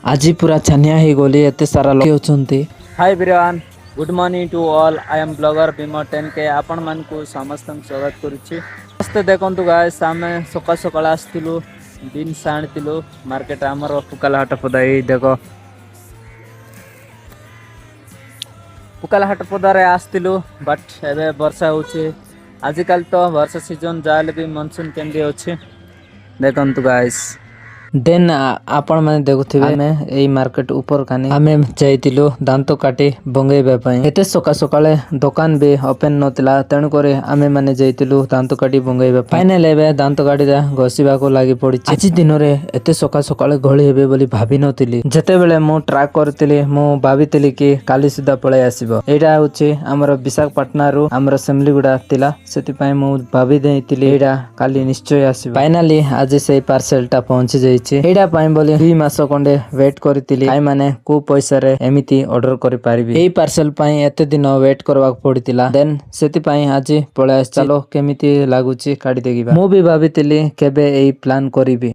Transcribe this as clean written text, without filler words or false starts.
आज पूरा छानिया ही गली एत सारा लोग होचंती। Hi everyone, good morning to all. I am blogger Bheem 10K। आपण मान को समस्त स्वागत करुच्ची। मस्त देखंतु गाइस, आमे सकाळ सकाळ आस्तिलु बीन्स आनितिलु मार्केट हमर पुकाला हाट पदाई। देखो पुकाला हाट पदारे आस्तिलु, बट एबे वर्षा होची। आजिकल तो वर्षा सीजन जाले भी मानसून केंदी होची। देखंतु गाइस देन आपण माने देखुथिबे आमे एई मार्केट ऊपर कानी आमे जाइतिलु दांत काटी बंगेबा पई। एते सका सकाळे दुकान भी ओपन नथिला, तेनु करे आमे माने जाइतिलु दांत काटी बंगेबा पई। फाइनल एबे दांत काटी घसीबा को लागि पडिछि। आज दिन रे एते सका सकाळे गळी हेबे बोली भाबी नथिली। जते बेले मो ट्रैक करतिली मो भाबितिली कि काली सुदा पळे आसीबो। एटा होछि हमर विशाखापट्टना रु हमर सेमलीगुडा तिला, सेति पई मो भाबी देइतिली एटा काली निश्चय आसीबो। फाइनली आज सेई पार्सल टा पहुंची जाई। एटा पाई बोली 2 मास कोंडे वेट करतिली आई माने को पैसा रे एमिति ऑर्डर करि पारिबी। एई पार्सल पाई एते दिन वेट करबा पड़ितिला। देन सेति पाई आज पळे आछि। चलो केमिति लागुची काढी देखिबा। मो भी भाबितिली केबे एई प्लान करिबी।